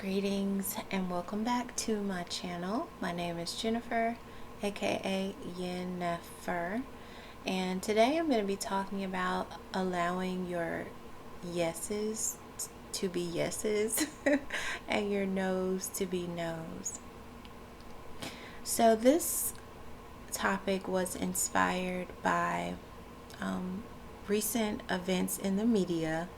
Greetings and welcome back to my channel. My name is Jennifer, aka Yennefer, and today I'm going to be talking about allowing your yeses to be yeses and your no's to be no's. So this topic was inspired by recent events in the media.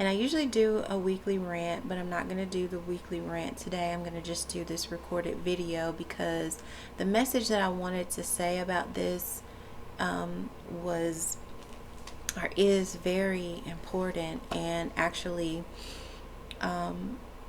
And I usually do a weekly rant, but I'm not going to do the weekly rant today. I'm going to just do this recorded video because the message that I wanted to say about this is very important, and actually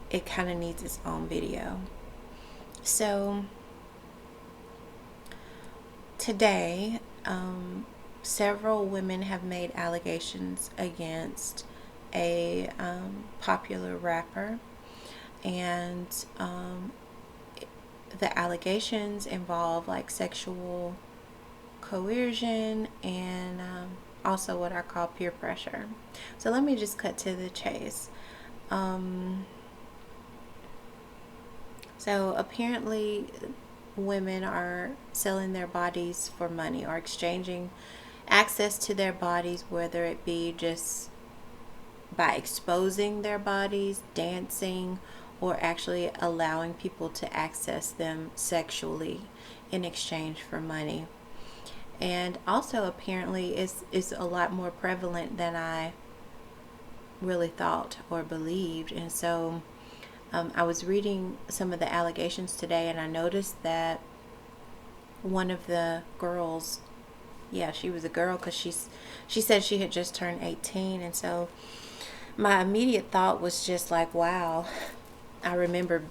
it kind of needs its own video. So today, several women have made allegations against a popular rapper, and the allegations involve like sexual coercion and also what I call peer pressure. So let me just cut to the chase. So apparently women are selling their bodies for money or exchanging access to their bodies, whether it be just by exposing their bodies, dancing, or actually allowing people to access them sexually in exchange for money. And also apparently is a lot more prevalent than I really thought or believed. And so I was reading some of the allegations today, and I noticed that one of the girls, she was a girl because she said she had just turned 18, and so my immediate thought was just like, wow, I remember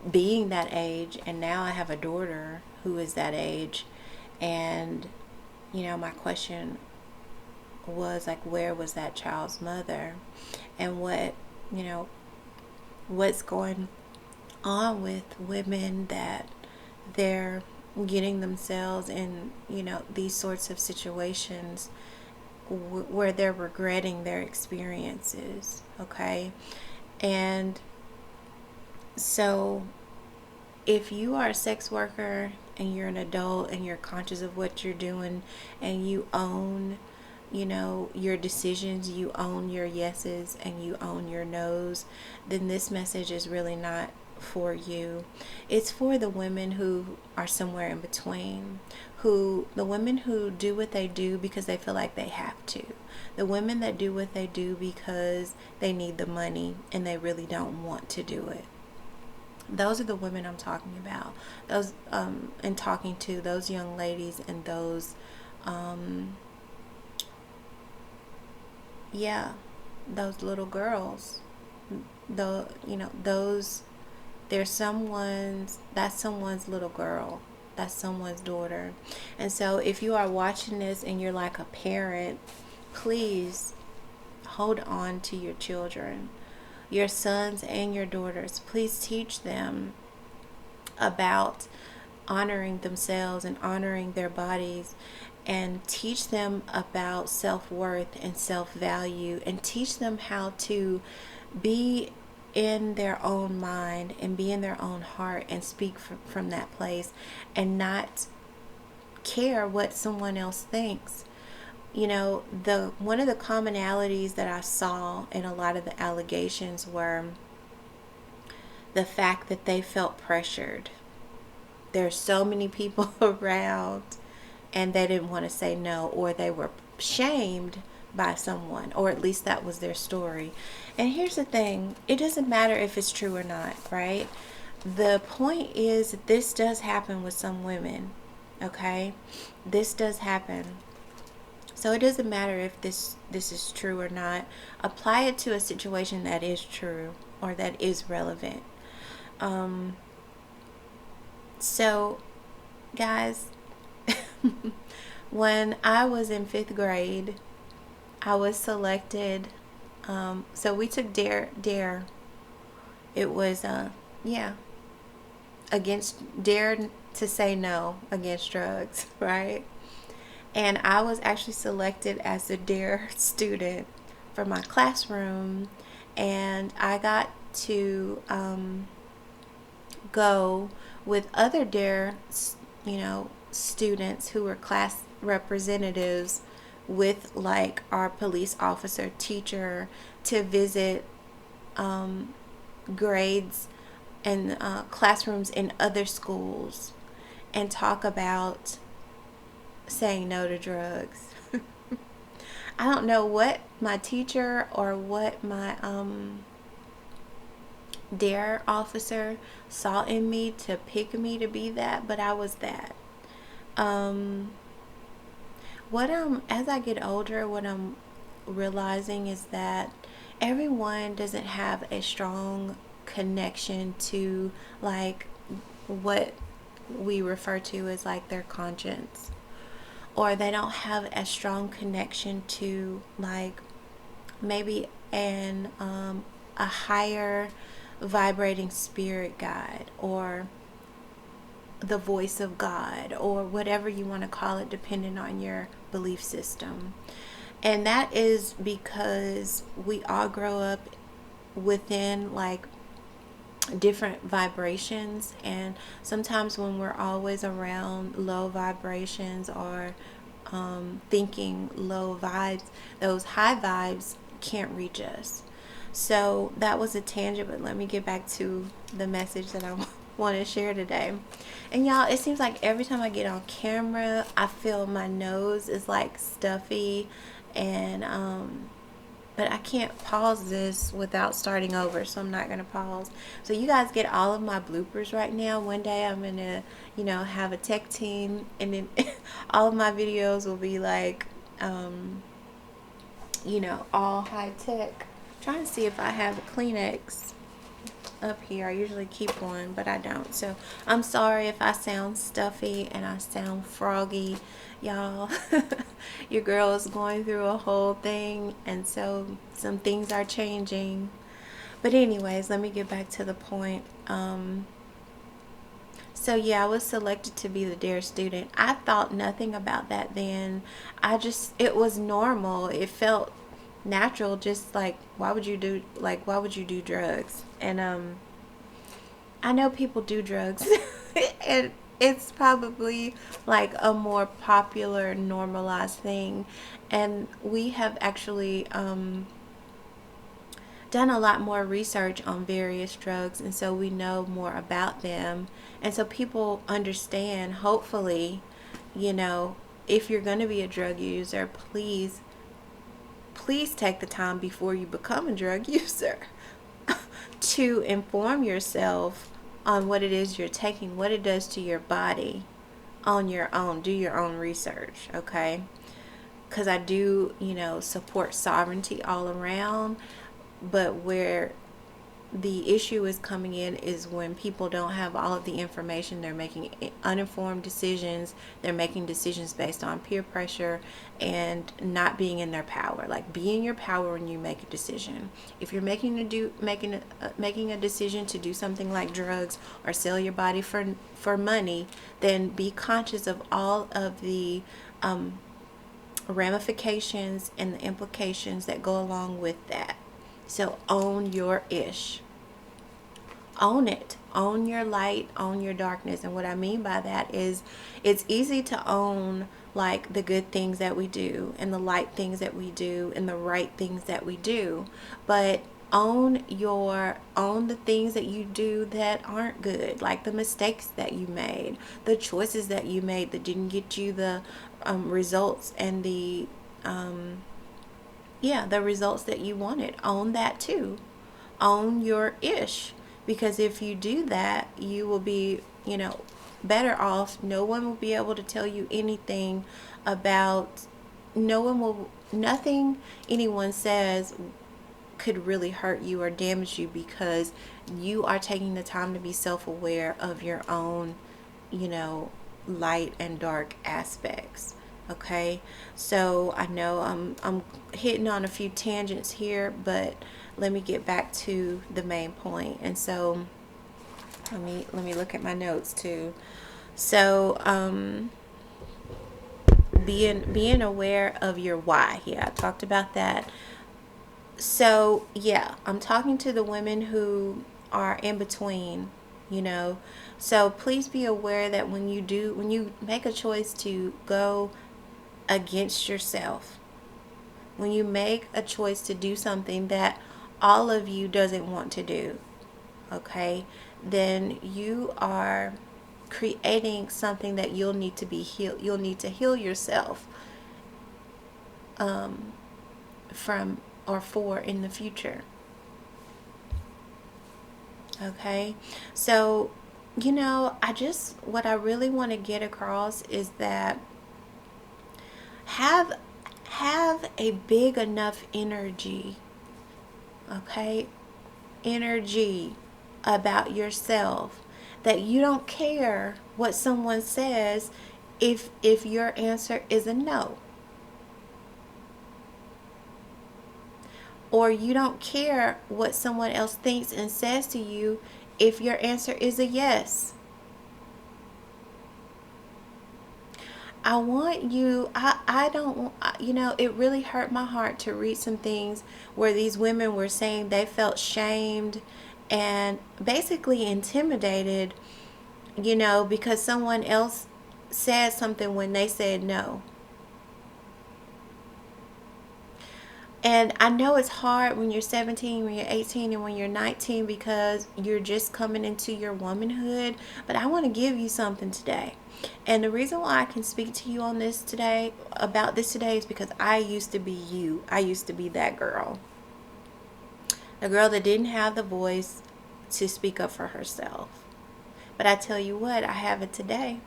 being that age, and now I have a daughter who is that age. And my question was like, where was that child's mother? And what's going on with women that they're getting themselves in these sorts of situations where they're regretting their experiences, okay? And so if you are a sex worker and you're an adult and you're conscious of what you're doing and you own your decisions, you own your yeses and you own your nos, then this message is really not for you. It's for the women who are somewhere in between, the women who do what they do because they feel like they have to, the women that do what they do because they need the money and they really don't want to do it. Those are the women I'm talking about. Those and talking to those young ladies and those those little girls. Those, that's someone's little girl. That's someone's daughter. And so if you are watching this and you're like a parent, please hold on to your children, your sons and your daughters. Please teach them about honoring themselves and honoring their bodies, and teach them about self-worth and self-value, and teach them how to be in their own mind and be in their own heart and speak from that place and not care what someone else thinks. One of the commonalities that I saw in a lot of the allegations were the fact that they felt pressured. There's so many people around and they didn't want to say no, or they were shamed by someone, or at least that was their story. And here's the thing, it doesn't matter if it's true or not, right? The point is that this does happen with some women, okay? This does happen. So it doesn't matter if this is true or not. Apply it to a situation that is true or that is relevant. So guys, when I was in 5th grade, I was selected. So we took dare. It was dare to say no against drugs, right? And I was actually selected as a dare student for my classroom, and I got to go with other DARE, students who were class representatives with like our police officer teacher to visit grades and classrooms in other schools and talk about saying no to drugs. I don't know what my teacher or what my DARE officer saw in me to pick me to be that, but I was that. As I get older, what I'm realizing is that everyone doesn't have a strong connection to like what we refer to as like their conscience, or they don't have a strong connection to like maybe a higher vibrating spirit guide, or the voice of God, or whatever you want to call it, depending on your belief system. And that is because we all grow up within like different vibrations, and sometimes when we're always around low vibrations or thinking low vibes, those high vibes can't reach us. So that was a tangent, but let me get back to the message that I want to share today. And y'all, it seems like every time I get on camera, I feel my nose is like stuffy, and but I can't pause this without starting over, so I'm not going to pause. So you guys get all of my bloopers right now. One day I'm going to, have a tech team, and then all of my videos will be like, all high tech. I'm trying to see if I have a Kleenex up here. I usually keep one, but I don't. So I'm sorry if I sound stuffy and I sound froggy, y'all. Your girl is going through a whole thing, and so some things are changing. But anyways, let me get back to the point. So yeah, I was selected to be the DARE student. I thought nothing about that then. It was normal. It felt natural, just like why would you do drugs? And I know people do drugs and it's probably like a more popular normalized thing, and we have actually done a lot more research on various drugs, and so we know more about them, and so people understand, hopefully. If you're going to be a drug user, please take the time before you become a drug user to inform yourself on what it is you're taking, what it does to your body on your own. Do your own research, okay? Because I do, support sovereignty all around, but where the issue is coming in is when people don't have all of the information. They're making uninformed decisions. They're making decisions based on peer pressure and not being in their power. Like, be in your power when you make a decision. If you're making a decision to do something like drugs or sell your body for money, then be conscious of all of the ramifications and the implications that go along with that. So own your ish. Own it. Own your light, own your darkness. And what I mean by that is, it's easy to own like the good things that we do and the light things that we do and the right things that we do, but own the things that you do that aren't good, like the mistakes that you made, the choices that you made that didn't get you the results and the results that you wanted. Own that too. Own your ish, because if you do that, you will be, better off. No one will be able to tell you anything about, nothing anyone says could really hurt you or damage you, because you are taking the time to be self-aware of your own, light and dark aspects. Okay, so I know I'm hitting on a few tangents here, but let me get back to the main point. And so let me look at my notes too. So being aware of your why. Yeah, I talked about that. So yeah, I'm talking to the women who are in between, you know. So please be aware that when you make a choice to go against yourself, when you make a choice to do something that all of you doesn't want to do, okay, then you are creating something that you'll need to be healed. You'll need to heal yourself from or for in the future. Okay, so what I really want to get across is that have have a big enough energy, okay, energy about yourself that you don't care what someone says if your answer is a no. Or you don't care what someone else thinks and says to you if your answer is a yes. I want you, I don't, it really hurt my heart to read some things where these women were saying they felt shamed and basically intimidated, because someone else said something when they said no. And I know it's hard when you're 17, when you're 18, and when you're 19 because you're just coming into your womanhood. But I want to give you something today. And the reason why I can speak to you on this today, about this today, is because I used to be you. I used to be that girl. The girl that didn't have the voice to speak up for herself. But I tell you what, I have it today.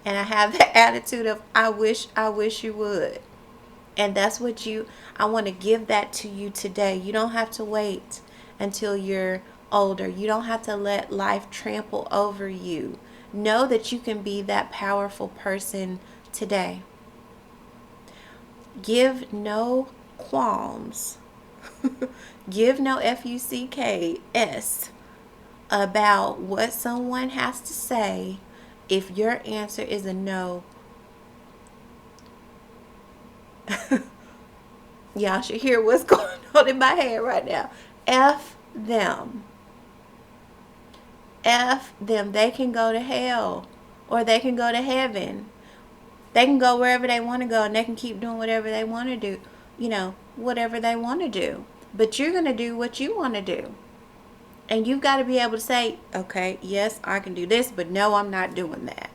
And I have the attitude of, I wish you would. And that's what I want to give that to you today. You don't have to wait until you're older. You don't have to let life trample over you. Know that you can be that powerful person today. Give no qualms. Give no fucks about what someone has to say if your answer is a no. Y'all should hear what's going on in my head right now. F them. F them. They can go to hell or they can go to heaven. They can go wherever they want to go and they can keep doing whatever they want to do. Whatever they want to do. But you're going to do what you want to do. And you've got to be able to say, okay, yes, I can do this, but no, I'm not doing that.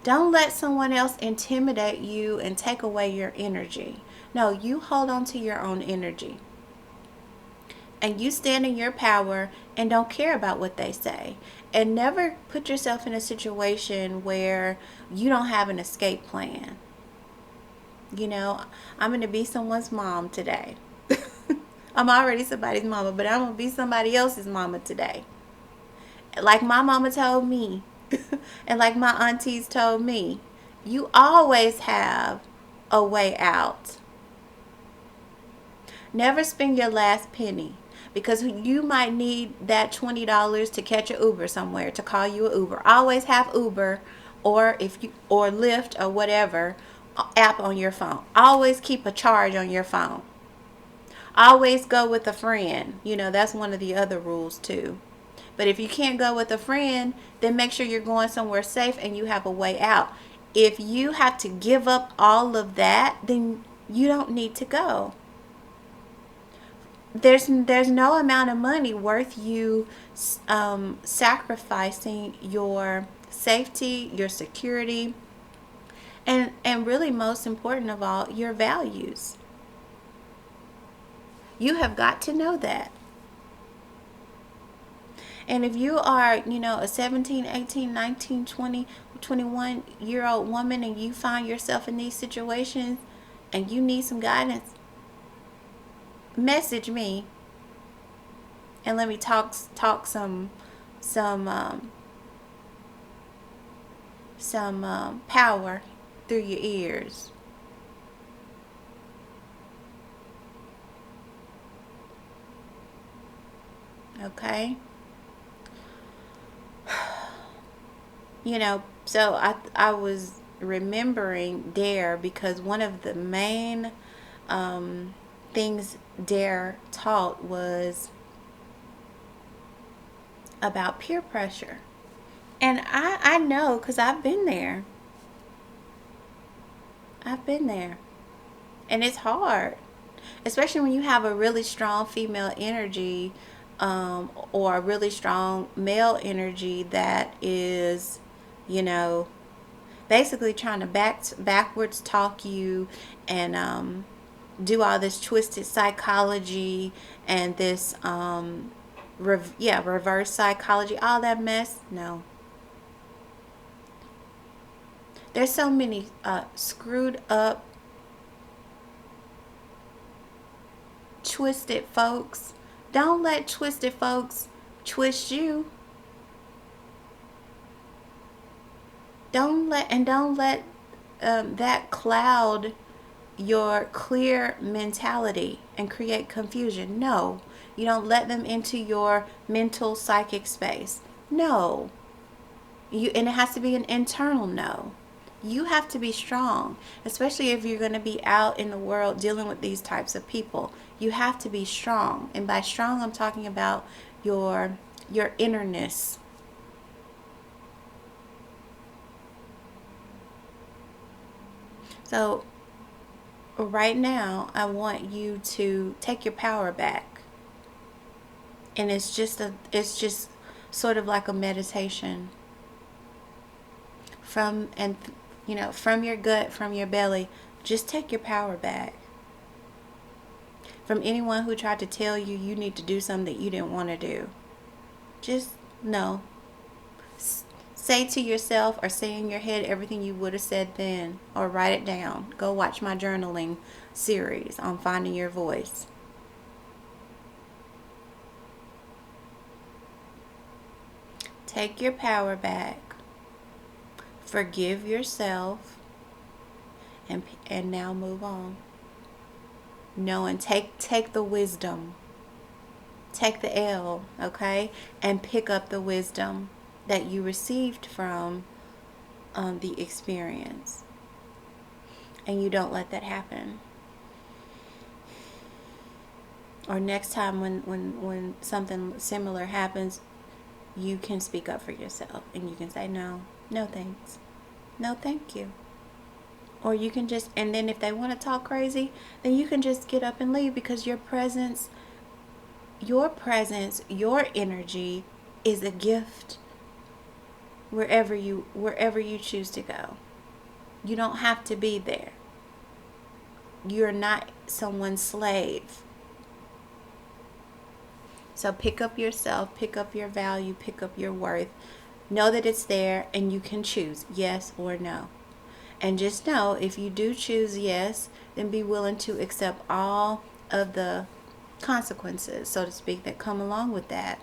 Don't let someone else intimidate you and take away your energy. No, you hold on to your own energy. And you stand in your power and don't care about what they say. And never put yourself in a situation where you don't have an escape plan. I'm going to be someone's mom today. I'm already somebody's mama, but I'm going to be somebody else's mama today. Like my mama told me, and like my aunties told me, you always have a way out. Never spend your last penny, because you might need that $20 to catch an Uber somewhere, to call you an Uber. Always have Uber or Lyft or whatever app on your phone. Always keep a charge on your phone. Always go with a friend. That's one of the other rules too. But if you can't go with a friend, then make sure you're going somewhere safe and you have a way out. If you have to give up all of that, then you don't need to go. There's no amount of money worth you sacrificing your safety, your security, and really most important of all, your values. You have got to know that. And if you are, a 17, 18, 19, 20, 21-year-old woman and you find yourself in these situations and you need some guidance, message me and let me talk some power through your ears. Okay? So I was remembering Dare because one of the main things Dare taught was about peer pressure. And I know, because I've been there. I've been there. And it's hard, especially when you have a really strong female energy, or a really strong male energy that is, you know, basically trying to backwards talk you, and do all this twisted psychology and this reverse psychology, all that mess. No, there's so many screwed up, twisted folks. Don't let twisted folks twist you. Don't let that cloud your clear mentality and create confusion. No, you don't let them into your mental psychic space. No, and it has to be an internal no. You have to be strong, especially if you're going to be out in the world dealing with these types of people. You have to be strong, and by strong, I'm talking about your innerness. So right now, I want you to take your power back, and it's just sort of like a meditation from your gut, from your belly. Just take your power back from anyone who tried to tell you you need to do something that you didn't want to do. Just no. Say to yourself, or say in your head everything you would have said then, or write it down. Go watch my journaling series on finding your voice. Take your power back. Forgive yourself, and now move on. No, and take the wisdom. Take the L, okay? And pick up the wisdom that you received from the experience. And you don't let that happen. Or next time when something similar happens, you can speak up for yourself, and you can say, no thanks, no thank you. Or you can just, and then if they want to talk crazy, then you can just get up and leave, because your presence, your energy is a gift wherever you choose to go. You don't have to be there. You're not someone's slave. So pick up yourself, pick up your value, pick up your worth. Know that it's there, and you can choose yes or no. And just know, if you do choose yes, then be willing to accept all of the consequences, so to speak, that come along with that.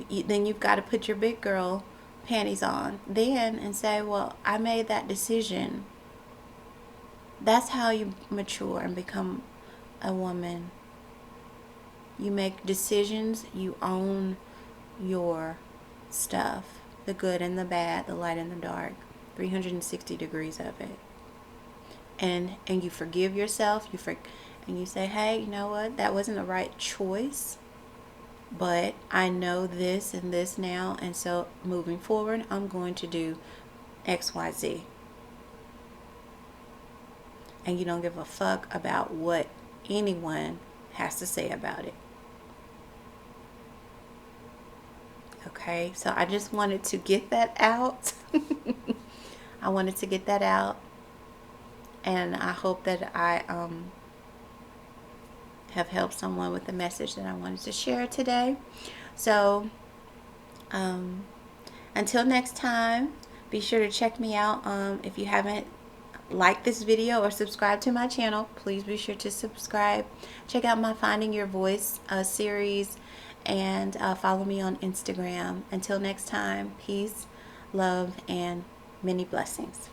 Then you've got to put your big girl panties on then and say, well, I made that decision. That's how you mature and become a woman. You make decisions, you own your stuff, the good and the bad, the light and the dark, 360 degrees of it. And you forgive yourself, and you say, hey, you know what, that wasn't the right choice, but I know this and this now, and so moving forward, I'm going to do XYZ. And you don't give a fuck about what anyone has to say about it. Okay, so I just wanted to get that out. I wanted to get that out, and I hope that I have helped someone with the message that I wanted to share today. So until next time, be sure to check me out. If you haven't liked this video or subscribed to my channel, please be sure to subscribe. Check out my Finding Your Voice series, and follow me on Instagram. Until next time, peace, love, and many blessings.